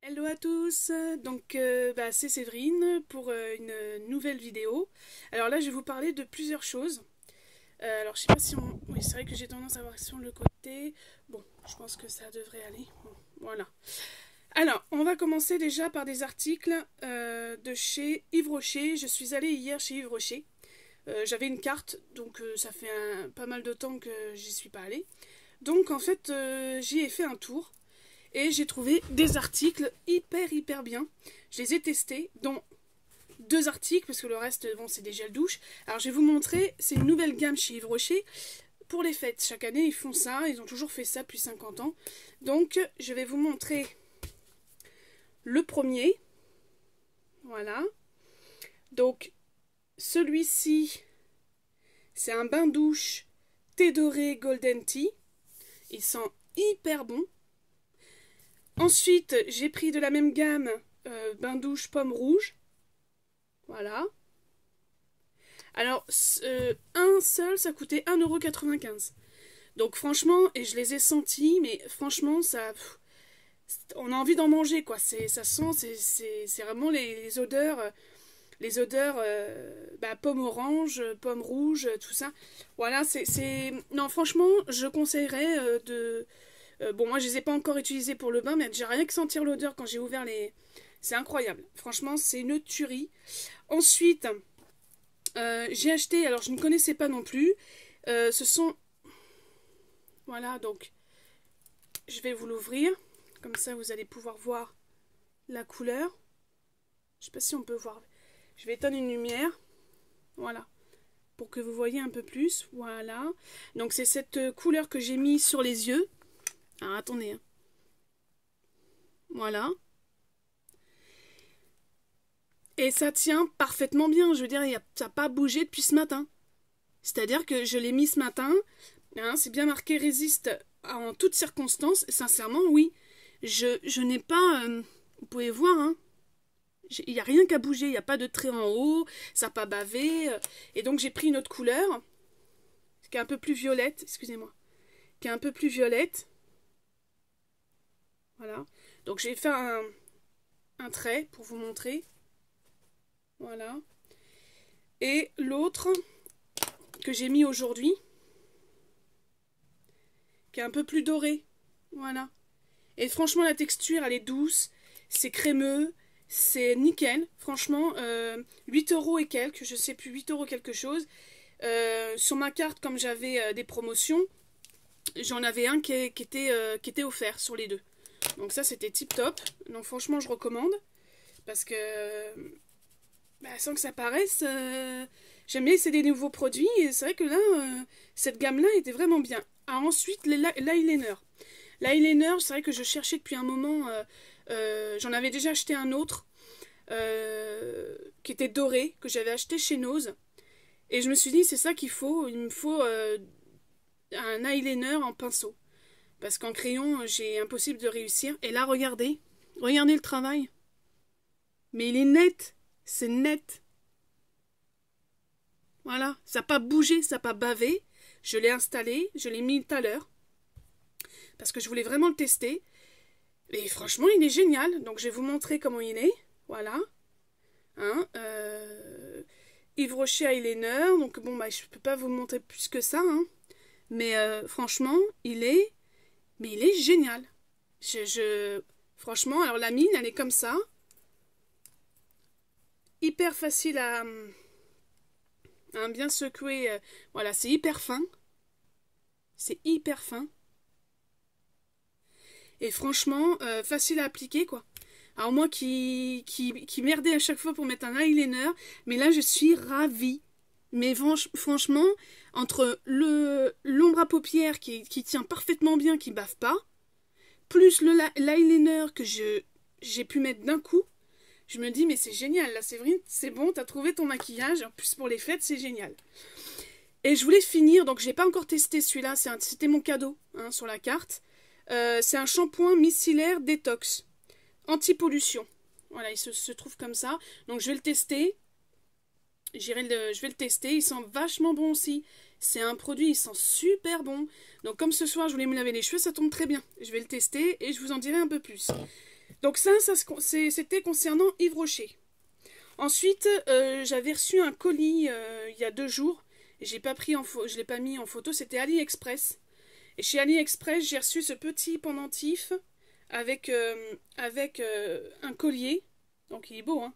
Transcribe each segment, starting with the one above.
Hello à tous, donc c'est Séverine pour une nouvelle vidéo. Alors là je vais vous parler de plusieurs choses. Alors je sais pas si on... Oui, c'est vrai que j'ai tendance à voir sur le côté. Bon, je pense que ça devrait aller. Bon, voilà. Alors, on va commencer déjà par des articles de chez Yves Rocher. Je suis allée hier chez Yves Rocher. J'avais une carte, donc ça fait pas mal de temps que j'y suis pas allée. Donc en fait, j'y ai fait un tour. Et j'ai trouvé des articles hyper bien. Je les ai testés, dont deux articles, parce que le reste, bon, c'est des gels douche. Alors je vais vous montrer, c'est une nouvelle gamme chez Yves Rocher. Pour les fêtes, chaque année, ils font ça. Ils ont toujours fait ça depuis 50 ans. Donc, je vais vous montrer le premier. Voilà. Donc, celui-ci, c'est un bain douche thé doré Golden Tea. Il sent hyper bon. Ensuite, j'ai pris de la même gamme bain douche pomme rouge. Voilà. Alors, un seul, ça coûtait 1,95 €. Donc franchement, et je les ai sentis, mais franchement, ça... on a envie d'en manger, quoi. Ça sent, c'est vraiment les odeurs... les odeurs pomme orange, pomme rouge, tout ça. Voilà, Non, franchement, je conseillerais de... bon, moi, je les ai pas encore utilisés pour le bain, mais j'ai rien que sentir l'odeur quand j'ai ouvert les... C'est incroyable. Franchement, c'est une tuerie. Ensuite, j'ai acheté... Alors, je ne connaissais pas non plus. Ce sont... Voilà, donc, je vais vous l'ouvrir. Comme ça, vous allez pouvoir voir la couleur. Je sais pas si on peut voir. Je vais éteindre une lumière. Voilà. Pour que vous voyez un peu plus. Voilà. Donc, c'est cette couleur que j'ai mis sur les yeux. Alors, attendez. Hein. Voilà. Et ça tient parfaitement bien. Je veux dire, ça n'a pas bougé depuis ce matin. C'est-à-dire que je l'ai mis ce matin. Hein, c'est bien marqué résiste en toutes circonstances. Sincèrement, oui. Je n'ai pas... vous pouvez voir, hein. Il n'y a rien qu'à bouger. Il n'y a pas de trait en haut. Ça n'a pas bavé. Et donc, j'ai pris une autre couleur. Qui est un peu plus violette. Excusez-moi. Qui est un peu plus violette. Voilà. Donc, j'ai fait un trait pour vous montrer. Voilà. Et l'autre que j'ai mis aujourd'hui, qui est un peu plus doré. Voilà. Et franchement, la texture, elle est douce. C'est crémeux. C'est nickel. Franchement, 8 € et quelques. Je sais plus, 8 € quelque chose. Sur ma carte, comme j'avais des promotions, j'en avais un qui était offert sur les deux. Donc ça, c'était tip top. Donc franchement, je recommande. Parce que, sans que ça paraisse, j'aime bien essayer des nouveaux produits. Et c'est vrai que là, cette gamme-là était vraiment bien. Ah, ensuite, l'eyeliner. L'eyeliner, c'est vrai que je cherchais depuis un moment. J'en avais déjà acheté un autre qui était doré, que j'avais acheté chez Nose. Et je me suis dit, c'est ça qu'il faut. Il me faut un eyeliner en pinceau. Parce qu'en crayon, j'ai impossible de réussir. Et là, regardez. Regardez le travail. Mais il est net. C'est net. Voilà. Ça n'a pas bougé, ça n'a pas bavé. Je l'ai installé. Je l'ai mis tout à l'heure. Parce que je voulais vraiment le tester. Et franchement, il est génial. Donc, je vais vous montrer comment il est. Voilà. Hein, Yves Rocher Eyeliner. Donc, bon, je ne peux pas vous le montrer plus que ça. Hein. Mais franchement, il est génial. Franchement, alors la mine, elle est comme ça. Hyper facile à bien secouer. Voilà, c'est hyper fin. C'est hyper fin. Et franchement, facile à appliquer, quoi. Alors moi qui merdais à chaque fois pour mettre un eyeliner, mais là je suis ravie. Mais franchement, entre l'ombre à paupières qui tient parfaitement bien, qui bave pas, plus l'eyeliner que j'ai pu mettre d'un coup, je me dis mais c'est génial, là Séverine, c'est bon, t'as trouvé ton maquillage, en plus pour les fêtes c'est génial. Et je voulais finir, donc j'ai pas encore testé celui-là, c'était mon cadeau hein, sur la carte. C'est un shampoing micellaire détox, anti-pollution. Voilà, il se trouve comme ça. Donc je vais le tester. Je vais le tester. Il sent vachement bon aussi. C'est un produit, il sent super bon. Donc comme ce soir, je voulais me laver les cheveux, ça tombe très bien. Je vais le tester et je vous en dirai un peu plus. Donc ça c'était concernant Yves Rocher. Ensuite, j'avais reçu un colis il y a 2 jours. J'ai pas pris je l'ai pas mis en photo, c'était AliExpress. Et chez AliExpress, j'ai reçu ce petit pendentif avec un collier. Donc il est beau, hein.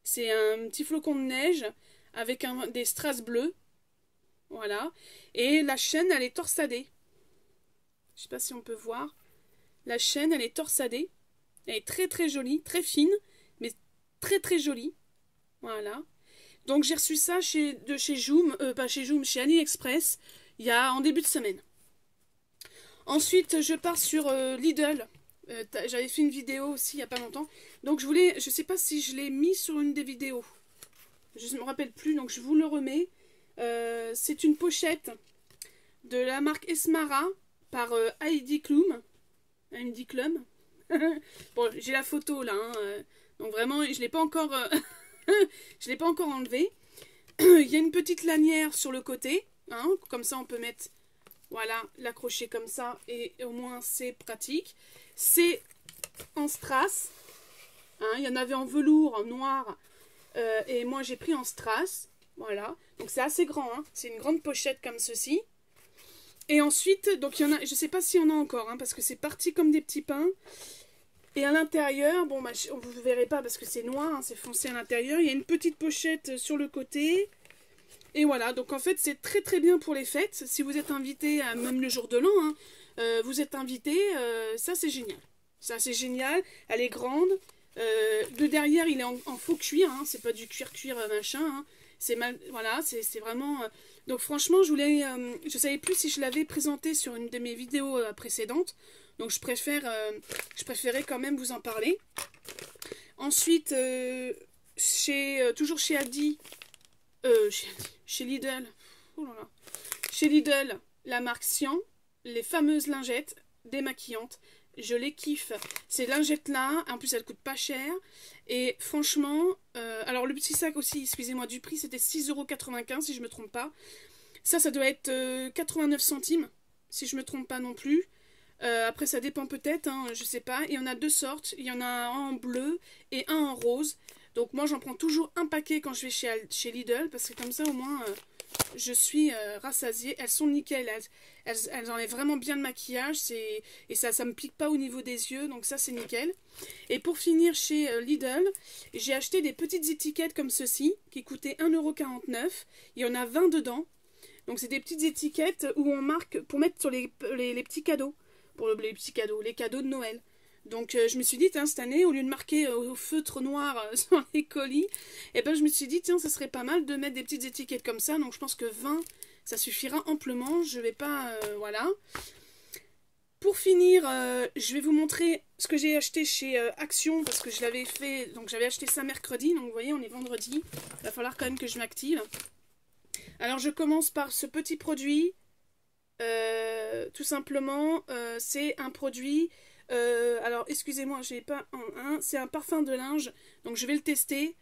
C'est un petit flocon de neige avec des strass bleus. Voilà. Et la chaîne, elle est torsadée. Je sais pas si on peut voir. La chaîne, elle est torsadée. Elle est très très jolie, très fine, mais très très jolie. Voilà. Donc j'ai reçu ça chez Joom, pas chez Joom, chez AliExpress, en début de semaine. Ensuite, je pars sur Lidl. J'avais fait une vidéo aussi il n'y a pas longtemps. Donc je sais pas si je l'ai mis sur une des vidéos. Je ne me rappelle plus, donc je vous le remets. C'est une pochette de la marque Esmara par Heidi Klum. Heidi Klum. Bon, j'ai la photo là, hein, donc vraiment, je l'ai pas encore, je l'ai pas encore enlevé. Il y a une petite lanière sur le côté, hein, comme ça on peut mettre, voilà, l'accrocher comme ça et au moins c'est pratique. C'est en strass, hein, il y en avait en velours, en noir, et moi j'ai pris en strass, voilà. Donc c'est assez grand, hein, c'est une grande pochette comme ceci. Et ensuite, donc il y en a, je sais pas s'il y en a encore, hein, parce que c'est parti comme des petits pains. Et à l'intérieur, bon, bah, vous ne verrez pas parce que c'est noir, hein, c'est foncé à l'intérieur. Il y a une petite pochette sur le côté. Et voilà, donc en fait, c'est très très bien pour les fêtes. Si vous êtes invité, même le jour de l'an, hein, vous êtes invité, ça c'est génial. Ça c'est génial, elle est grande. Le derrière, il est en faux cuir, hein, c'est pas du cuir machin. Hein. Voilà, c'est vraiment... donc franchement, je savais plus si je l'avais présenté sur une de mes vidéos précédentes. Donc je préférais quand même vous en parler. Ensuite, toujours chez Aldi, chez Lidl, oh là là, chez Lidl, la marque Sian, les fameuses lingettes démaquillantes. Je les kiffe. Ces lingettes-là, en plus elles coûtent pas cher. Et franchement, alors le petit sac aussi, excusez-moi du prix, c'était 6,95 € si je me trompe pas. Ça doit être 89 centimes, si je me trompe pas non plus. Après ça dépend peut-être, hein, je sais pas. Il y en a 2 sortes, il y en a un en bleu et un en rose. Donc moi j'en prends toujours un paquet quand je vais chez Lidl, parce que comme ça au moins je suis rassasiée. Elles sont nickel, elles enlèvent vraiment bien le maquillage, et ça me pique pas au niveau des yeux, donc ça c'est nickel. Et pour finir chez Lidl, j'ai acheté des petites étiquettes comme ceci, qui coûtaient 1,49 €. Il y en a 20 dedans. Donc c'est des petites étiquettes où on marque pour mettre sur les petits cadeaux. Pour les petits cadeaux, les cadeaux de Noël. Donc je me suis dit, tiens, cette année, au lieu de marquer au feutre noir sur les colis, et ben, je me suis dit, tiens, ça serait pas mal de mettre des petites étiquettes comme ça. Donc je pense que 20, ça suffira amplement. Je vais pas... voilà. Pour finir, je vais vous montrer ce que j'ai acheté chez Action, parce que je l'avais fait... Donc j'avais acheté ça mercredi, donc vous voyez, on est vendredi. Il va falloir quand même que je m'active. Alors je commence par ce petit produit. Tout simplement, c'est un produit... alors, excusez-moi, j'ai pas un. C'est un parfum de linge, donc je vais le tester.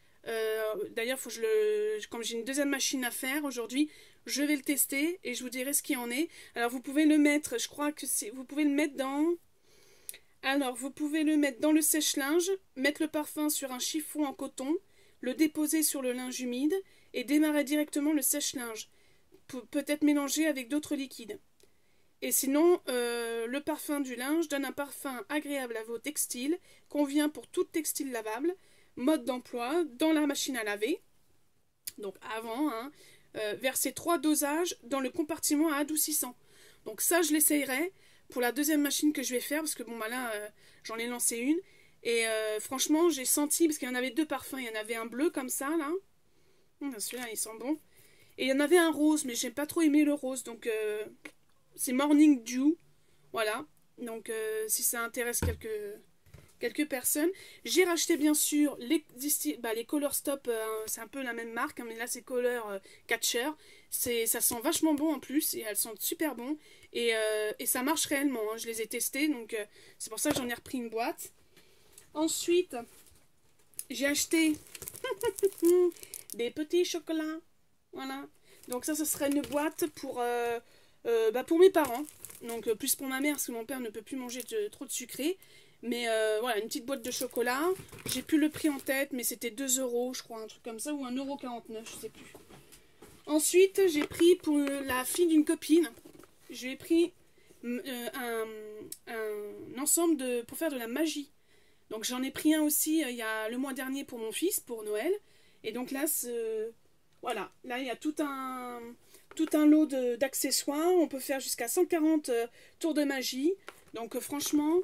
D'ailleurs, faut que comme j'ai une deuxième machine à faire aujourd'hui, je vais le tester et je vous dirai ce qu'il en est. Alors, vous pouvez le mettre, je crois que vous pouvez le mettre dans... Alors, vous pouvez le mettre dans le sèche-linge, mettre le parfum sur un chiffon en coton, le déposer sur le linge humide et démarrer directement le sèche-linge. Peut-être mélanger avec d'autres liquides. Et sinon, le parfum du linge donne un parfum agréable à vos textiles, convient pour tout textile lavable, mode d'emploi, dans la machine à laver. Donc avant, hein, versez 3 dosages dans le compartiment à adoucissant. Donc ça, je l'essayerai pour la deuxième machine que je vais faire, parce que bon, bah là, j'en ai lancé une. Et franchement, j'ai senti, parce qu'il y en avait 2 parfums, il y en avait un bleu comme ça, là. Celui-là, il sent bon. Et il y en avait un rose, mais j'ai pas trop aimé le rose, donc... c'est Morning Dew, voilà. Donc si ça intéresse quelques personnes. J'ai racheté bien sûr les Color Stop, c'est un peu la même marque, hein, mais là c'est Color Catcher. Ça sent vachement bon en plus, et elles sentent super bon. Et ça marche réellement, hein, je les ai testés, donc c'est pour ça que j'en ai repris une boîte. Ensuite, j'ai acheté des petits chocolats, voilà. Donc ça, ce serait une boîte pour mes parents, donc plus pour ma mère parce que mon père ne peut plus manger trop de sucré, Mais voilà, une petite boîte de chocolat. J'ai plus le prix en tête, mais c'était 2 euros, je crois, un truc comme ça, ou 1,49 €, je sais plus. Ensuite, j'ai pris pour la fille d'une copine, j'ai pris un ensemble pour faire de la magie. Donc j'en ai pris un aussi il y a le mois dernier pour mon fils, pour Noël. Et donc là, voilà, là il y a tout un lot d'accessoires. On peut faire jusqu'à 140 tours de magie. Donc franchement,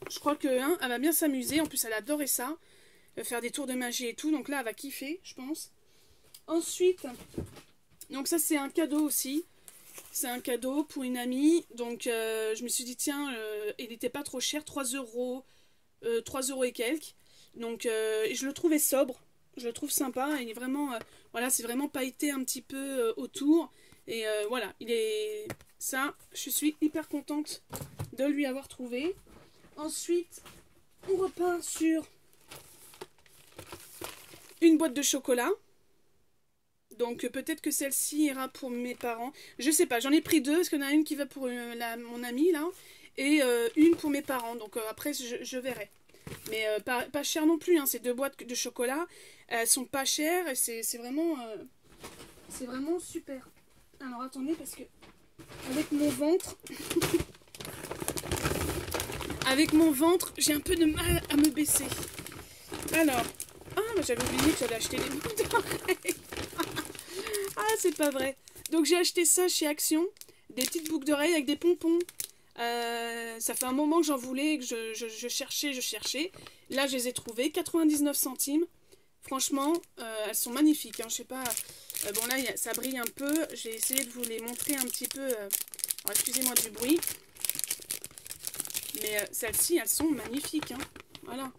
je crois que elle va bien s'amuser. En plus, elle adorait ça, faire des tours de magie et tout. Donc là, elle va kiffer, je pense. Ensuite, donc ça c'est un cadeau aussi. C'est un cadeau pour une amie. Donc je me suis dit, tiens, il n'était pas trop cher, 3 euros. 3 euros et quelques. Donc je le trouvais sobre. Je le trouve sympa. Il est vraiment, voilà, c'est vraiment pailleté un petit peu autour. Et voilà, il est... Ça, je suis hyper contente de lui avoir trouvé. Ensuite, on repart sur une boîte de chocolat. Donc peut-être que celle-ci ira pour mes parents. Je sais pas, j'en ai pris deux, parce qu'il y en a une qui va pour mon amie là, et une pour mes parents. Donc après je verrai. Mais pas cher non plus, hein. Ces deux boîtes de chocolat, elles sont pas chères et c'est vraiment super. Alors attendez, parce que avec mon ventre, j'ai un peu de mal à me baisser. Alors, j'avais oublié que j'allais acheter des boucles d'oreilles. Ah, c'est pas vrai. Donc j'ai acheté ça chez Action, des petites boucles d'oreilles avec des pompons. Ça fait un moment que j'en voulais, que je cherchais. Là, je les ai trouvées, 99 centimes. Franchement, elles sont magnifiques, hein. Je sais pas. Bon, là, ça brille un peu. J'ai essayé de vous les montrer un petit peu. Alors, excusez-moi du bruit. Mais celles-ci, elles sont magnifiques, hein. Voilà.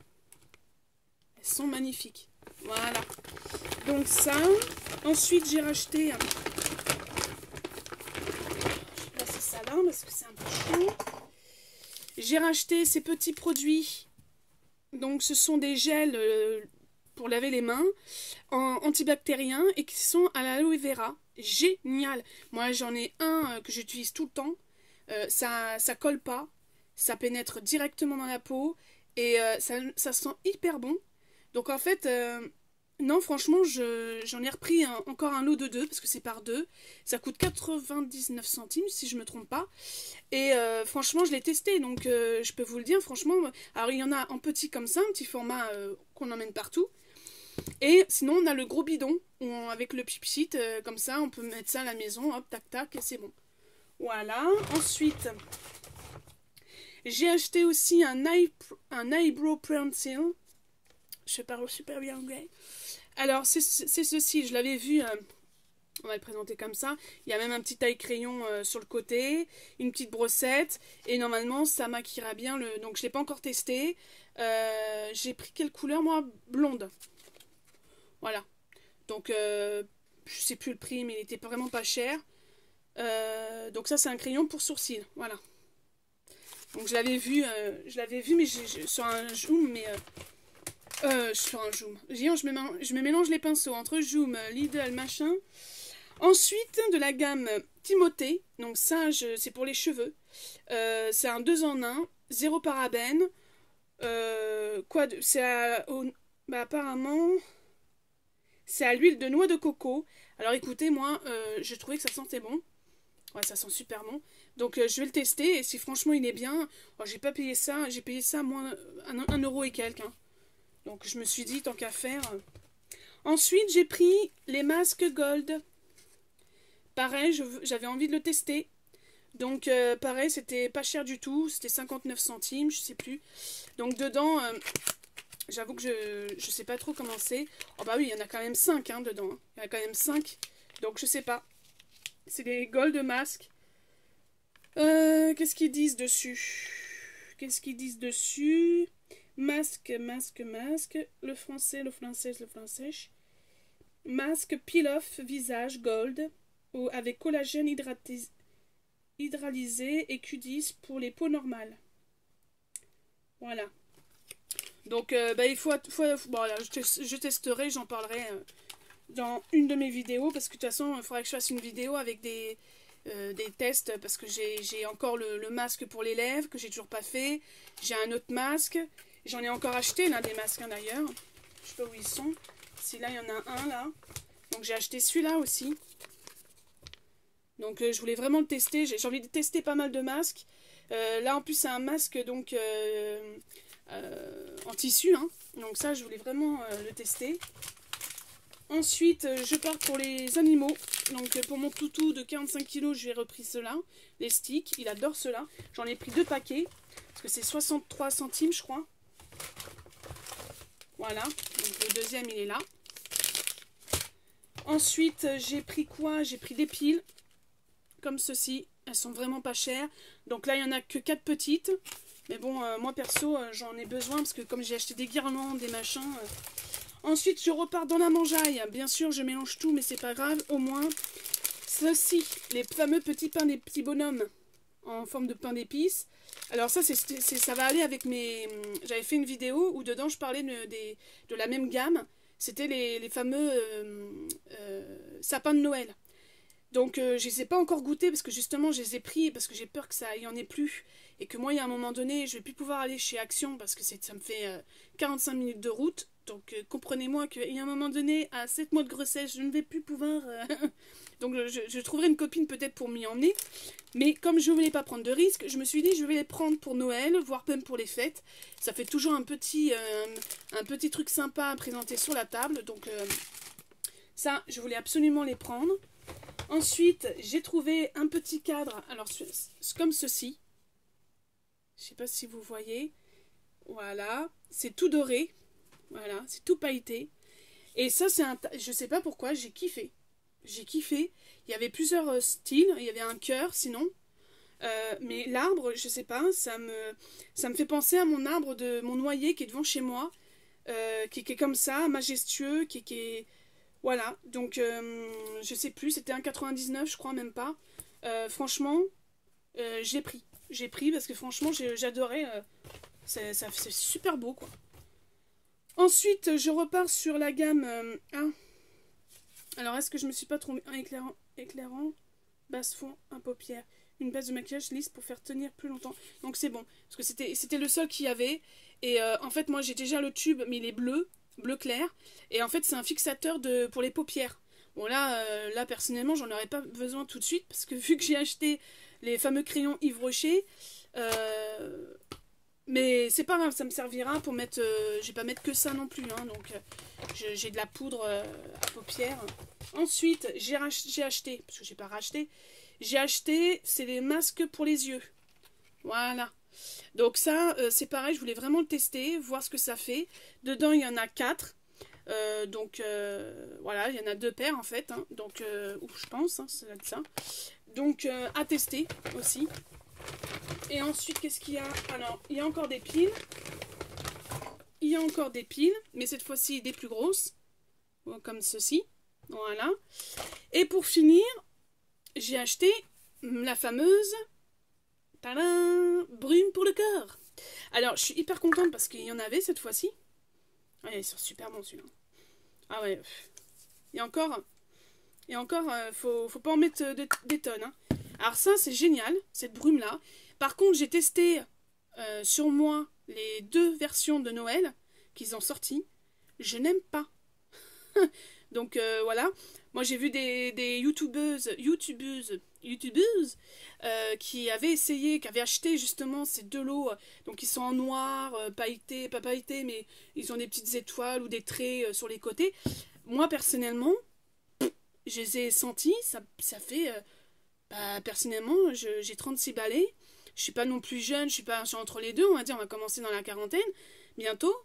Elles sont magnifiques. Voilà. Donc ça. Ensuite, j'ai racheté... ça là parce que c'est un peu chaud. J'ai racheté ces petits produits. Donc ce sont des gels pour laver les mains antibactériens et qui sont à l'aloe vera. Génial. Moi j'en ai un que j'utilise tout le temps. Ça colle pas. Ça pénètre directement dans la peau. Et ça sent hyper bon. Donc en fait... non, franchement, j'en ai repris encore un lot de deux, parce que c'est par deux. Ça coûte 99 centimes, si je me trompe pas. Et franchement, je l'ai testé, donc je peux vous le dire, franchement. Alors, il y en a en petit comme ça, un petit format qu'on emmène partout. Et sinon, on a le gros bidon, avec le pipsite, comme ça, on peut mettre ça à la maison, hop, tac, tac, et c'est bon. Voilà. Ensuite, j'ai acheté aussi un eyebrow pencil. Je parle super bien anglais. Alors, c'est ceci, je l'avais vu, on va le présenter comme ça. Il y a même un petit taille-crayon sur le côté, une petite brossette, et normalement, ça maquillera bien le... Donc, je ne l'ai pas encore testé. J'ai pris quelle couleur, moi? Blonde. Voilà. Donc, je sais plus le prix, mais il était vraiment pas cher. Donc, ça, c'est un crayon pour sourcils. Voilà. Donc, je l'avais vu, mais sur un zoom, mais... sur un zoom. Je me mélange les pinceaux entre zoom, Lidl, machin. Ensuite, de la gamme Timothée. Donc ça, c'est pour les cheveux. C'est un 2 en 1. 0 parabène. Apparemment, c'est à l'huile de noix de coco. Alors écoutez, moi, je trouvais que ça sentait bon. Ouais, ça sent super bon. Donc je vais le tester. Et si franchement il est bien, j'ai pas payé ça. J'ai payé ça moins 1 euro et quelques. Hein. Donc je me suis dit, tant qu'à faire. Ensuite, j'ai pris les masques Gold. Pareil, j'avais envie de le tester. Donc pareil, c'était pas cher du tout. C'était 59 centimes, je sais plus. Donc dedans, j'avoue que je sais pas trop comment c'est. Oh bah oui, il y en a quand même 5 hein, dedans. Il y en a quand même 5. Donc je sais pas. C'est des Gold masques. Qu'est-ce qu'ils disent dessus? Masque. Le français. Masque peel-off visage gold avec collagène hydralisé et Q10 pour les peaux normales. Voilà. Donc, il faut bon, voilà, je testerai, j'en parlerai dans une de mes vidéos parce que de toute façon, il faudrait que je fasse une vidéo avec des des tests parce que j'ai encore le masque pour les lèvres que j'ai toujours pas fait. J'ai un autre masque. J'en ai encore acheté là des masques hein, d'ailleurs. Je sais pas où ils sont. Si là il y en a un là. Donc j'ai acheté celui-là aussi. Donc je voulais vraiment le tester. J'ai envie de tester pas mal de masques. Là en plus c'est un masque donc en tissu. Hein. Donc ça je voulais vraiment le tester. Ensuite je pars pour les animaux. Donc pour mon toutou de 45 kg j'ai repris cela. Les sticks. Il adore cela. J'en ai pris 2 paquets. Parce que c'est 63 centimes je crois. Voilà. Donc le deuxième il est là. Ensuite j'ai pris quoi? J'ai pris des piles. Comme ceci, elles sont vraiment pas chères. Donc là, il n'y en a que 4 petites. Mais bon, moi perso, j'en ai besoin parce que comme j'ai acheté des guirlandes, des machins. Ensuite, je repars dans la mangeaille. Bien sûr, je mélange tout, mais c'est pas grave. Au moins, ceci, les fameux petits pains des petits bonhommes en forme de pain d'épices. Alors ça, ça va aller avec mes... J'avais fait une vidéo où dedans, je parlais de la même gamme. C'était les fameux sapins de Noël. Donc je les ai pas encore goûtés parce que justement je les ai pris parce que j'ai peur que ça y en ait plus et que moi il y a un moment donné je vais plus pouvoir aller chez Action parce que ça me fait 45 minutes de route. Donc comprenez-moi qu'il y a un moment donné à 7 mois de grossesse je ne vais plus pouvoir... Donc je trouverai une copine peut-être pour m'y emmener. Mais comme je ne voulais pas prendre de risques, je me suis dit je vais les prendre pour Noël, voire même pour les fêtes. Ça fait toujours un petit truc sympa à présenter sur la table. Donc ça je voulais absolument les prendre. Ensuite, j'ai trouvé un petit cadre, alors comme ceci. Je ne sais pas si vous voyez. Voilà, c'est tout doré. Voilà, c'est tout pailleté. Et ça, je ne sais pas pourquoi, j'ai kiffé. J'ai kiffé. Il y avait plusieurs styles. Il y avait un cœur, sinon. Mais l'arbre, je ne sais pas, ça me fait penser à mon arbre de mon noyer qui est devant chez moi. Qui est comme ça, majestueux, qui est... Voilà, donc je sais plus, c'était 1,99 je crois, même pas. Franchement, j'ai pris. J'ai pris parce que franchement, j'adorais. C'est super beau, quoi. Ensuite, je repars sur la gamme 1. Alors, est-ce que je me suis pas trompée? Un éclairant, base fond, un paupière. Une base de maquillage lisse pour faire tenir plus longtemps. Donc c'est bon, parce que c'était le seul qu'il y avait. Et en fait, moi, j'ai déjà le tube, mais il est bleu clair. Et en fait, c'est un fixateur pour les paupières. Bon, là personnellement, j'en aurais pas besoin tout de suite, parce que vu que j'ai acheté les fameux crayons Yves Rocher, mais c'est pas grave, ça me servira pour mettre... je vais pas mettre que ça non plus, hein, donc j'ai de la poudre à paupières. Ensuite, j'ai acheté, parce que j'ai pas racheté, j'ai acheté, c'est les masques pour les yeux. Voilà. Donc ça, c'est pareil, je voulais vraiment le tester, voir ce que ça fait. Dedans, il y en a 4. Donc voilà, il y en a 2 paires en fait. Hein, donc, je pense, hein, ça va être ça. Donc à tester aussi. Et ensuite, qu'est-ce qu'il y a? Alors, il y a encore des piles. Il y a encore des piles, mais cette fois-ci des plus grosses. Comme ceci. Voilà. Et pour finir, j'ai acheté la fameuse... Tadam! Brume pour le corps. Alors, je suis hyper contente parce qu'il y en avait cette fois-ci. Ah, ils sont super bons celui-là. Ah ouais. Et encore, faut pas en mettre des tonnes. Hein. Alors ça, c'est génial, cette brume-là. Par contre, j'ai testé sur moi les 2 versions de Noël qu'ils ont sorties. Je n'aime pas. Donc voilà. Moi, j'ai vu des youtubeuses qui avaient essayé, qui avaient acheté justement ces 2 lots. Donc ils sont en noir, pailletés, pas pailletés, mais ils ont des petites étoiles ou des traits sur les côtés. Moi, personnellement, je les ai sentis, ça fait... personnellement, j'ai 36 balais. Je suis pas non plus jeune, je suis entre les deux, on va dire, on va commencer dans la quarantaine, bientôt.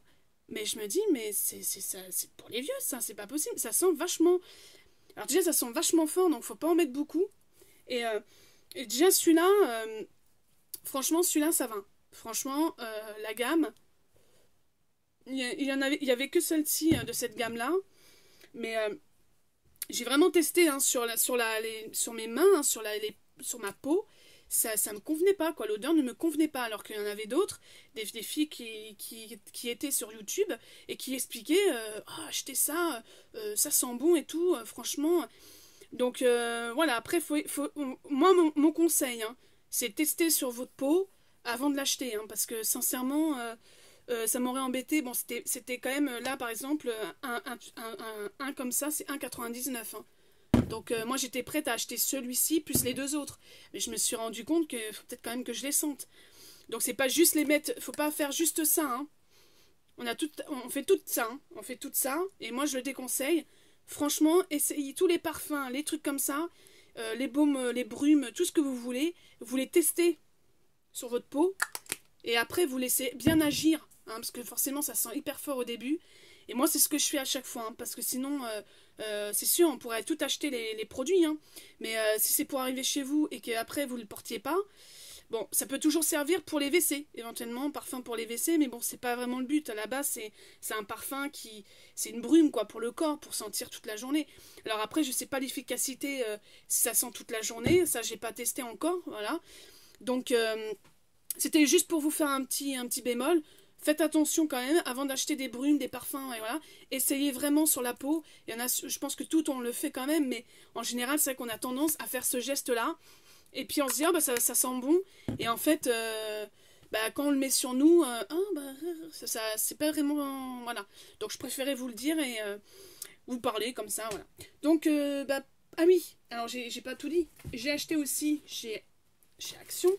Mais je me dis, mais c'est pour les vieux, ça, c'est pas possible. Ça sent vachement... Alors déjà, ça sent vachement fort, donc faut pas en mettre beaucoup. Et déjà, celui-là, franchement, celui-là, ça va. Franchement, la gamme, il y avait que celle-ci de cette gamme-là. Mais j'ai vraiment testé hein, sur mes mains, hein, sur ma peau. Ça me convenait pas, quoi. L'odeur ne me convenait pas, alors qu'il y en avait d'autres, des filles qui étaient sur YouTube et qui expliquaient achetez ça, ça sent bon et tout, franchement. Donc voilà, après, moi, mon conseil, hein, c'est tester sur votre peau avant de l'acheter, hein, parce que sincèrement, ça m'aurait embêté. Bon, c'était quand même, là, par exemple, un comme ça, c'est 1,99 €. Hein. Donc moi, j'étais prête à acheter celui-ci, plus les deux autres. Mais je me suis rendu compte qu'il faut peut-être quand même que je les sente. Donc c'est pas juste les mettre, faut pas faire juste ça, hein. On fait tout ça, hein. On fait tout ça, et moi je le déconseille. Franchement, essayez tous les parfums, les trucs comme ça, les baumes, les brumes, tout ce que vous les testez sur votre peau, et après vous laissez bien agir, hein, parce que forcément ça sent hyper fort au début. Et moi c'est ce que je fais à chaque fois, hein, parce que sinon, c'est sûr, on pourrait tout acheter les produits, hein, mais si c'est pour arriver chez vous et qu'après vous ne le portiez pas, bon, ça peut toujours servir pour les WC, éventuellement, parfum pour les WC, mais bon, c'est pas vraiment le but. À la base, c'est un parfum c'est une brume, quoi, pour le corps, pour sentir toute la journée. Alors après, je sais pas l'efficacité, si ça sent toute la journée, ça, j'ai pas testé encore, voilà. Donc, c'était juste pour vous faire un petit bémol. Faites attention quand même, avant d'acheter des brumes, des parfums, et voilà. Essayez vraiment sur la peau. Il y en a, je pense que tout, on le fait quand même, mais en général, c'est vrai qu'on a tendance à faire ce geste-là. Et puis on se dit, ah, bah, ça sent bon. Et en fait, bah, quand on le met sur nous, c'est pas vraiment. Voilà. Donc je préférais vous le dire et vous parler comme ça. Voilà. Donc, bah, ah oui, alors j'ai pas tout dit. J'ai acheté aussi chez Action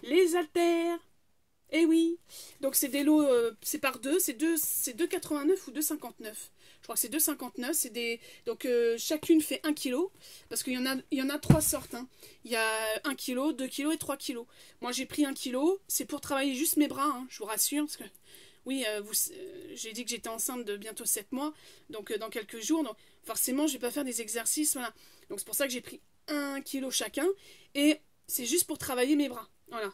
les haltères. Eh oui. Donc c'est des lots, c'est par deux. C'est 2,89 ou 2,59. Je crois que c'est 2,59. C'est des. Donc chacune fait 1 kg. Parce qu'il y en a 3 sortes. Hein. Il y a 1 kg, 2 kg et 3 kg. Moi j'ai pris 1 kg. C'est pour travailler juste mes bras, hein, je vous rassure. Parce que oui, j'ai dit que j'étais enceinte de bientôt 7 mois. Donc dans quelques jours. Donc forcément je vais pas faire des exercices. Voilà. Donc c'est pour ça que j'ai pris 1 kg chacun. Et c'est juste pour travailler mes bras. Voilà,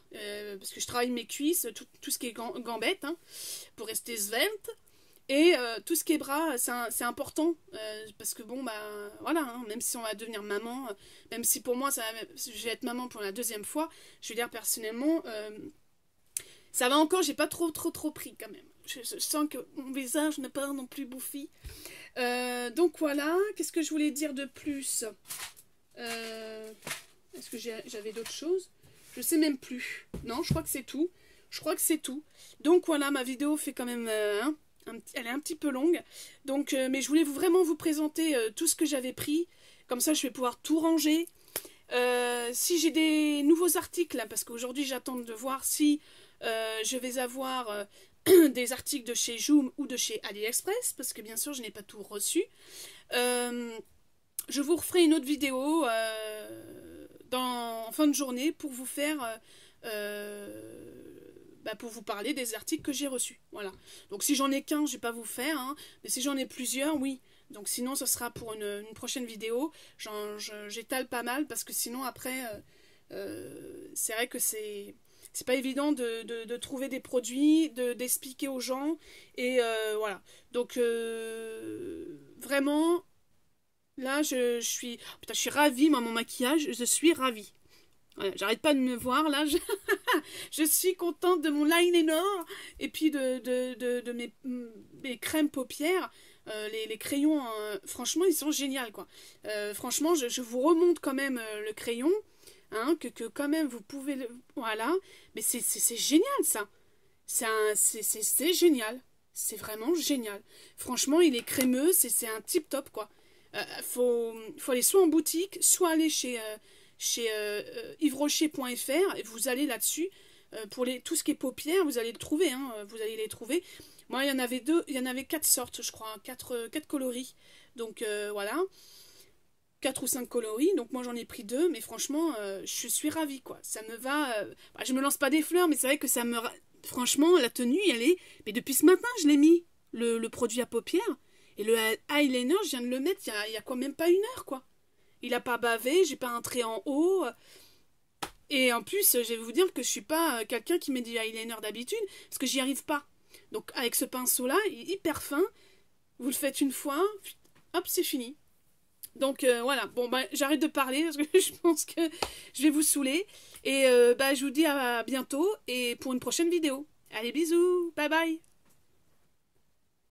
parce que je travaille mes cuisses, tout ce qui est gambettes, hein, pour rester svelte. Et tout ce qui est bras, c'est important. Parce que bon, bah voilà, hein, même si on va devenir maman, même si pour moi, je vais être maman pour la 2e fois, je veux dire personnellement, ça va encore, j'ai pas trop pris quand même. Je sens que mon visage n'est pas non plus bouffi. Donc voilà, qu'est-ce que je voulais dire de plus Est-ce que j'avais d'autres choses? Je sais même plus. Non, je crois que c'est tout. Donc voilà, ma vidéo fait quand même... elle est un petit peu longue. Donc, mais je voulais vraiment vous présenter tout ce que j'avais pris. Comme ça, je vais pouvoir tout ranger. Si j'ai des nouveaux articles, là, parce qu'aujourd'hui, j'attends de voir si je vais avoir des articles de chez Joom ou de chez AliExpress. Parce que bien sûr, je n'ai pas tout reçu. Je vous referai une autre vidéo en fin de journée pour vous faire pour vous parler des articles que j'ai reçus. Voilà. Donc si j'en ai qu'un, je vais pas vous faire, hein, mais si j'en ai plusieurs, oui. Donc sinon, ce sera pour une prochaine vidéo. J'étale pas mal parce que sinon après, c'est vrai que c'est pas évident de trouver des produits, d'expliquer aux gens et voilà. Donc vraiment. Là, je suis ravie, moi, mon maquillage, je suis ravie. Voilà, j'arrête pas de me voir, là, je suis contente de mon liner et puis de mes crèmes paupières, les crayons, franchement, ils sont géniaux, quoi. Franchement, je vous remonte quand même le crayon, hein, que quand même, vous pouvez... Voilà, mais c'est génial, ça. C'est génial. C'est vraiment génial. Franchement, il est crémeux, c'est un tip top, quoi. Faut aller soit en boutique, soit aller chez yvesrocher.fr et vous allez là-dessus. Pour tout ce qui est paupières, vous allez le trouver. Hein, vous allez les trouver. Moi, il y en avait 4 sortes, je crois. 4 coloris. Donc, voilà. 4 ou 5 coloris. Donc, moi, j'en ai pris 2. Mais franchement, je suis ravie, quoi. Ça me va... je me lance pas des fleurs, mais c'est vrai que ça me... Franchement, la tenue, elle est... Mais depuis ce matin, je l'ai mis. Le produit à paupières. Et le eyeliner, je viens de le mettre il y a quand même pas 1 heure, quoi. Il a pas bavé, j'ai pas un trait en haut. Et en plus, je vais vous dire que je suis pas quelqu'un qui met du eyeliner d'habitude, parce que j'y arrive pas. Donc avec ce pinceau-là, il est hyper fin. Vous le faites une fois, hop, c'est fini. Donc voilà, bon, j'arrête de parler, parce que je pense que je vais vous saouler. Et je vous dis à bientôt, et pour une prochaine vidéo. Allez, bisous, bye bye.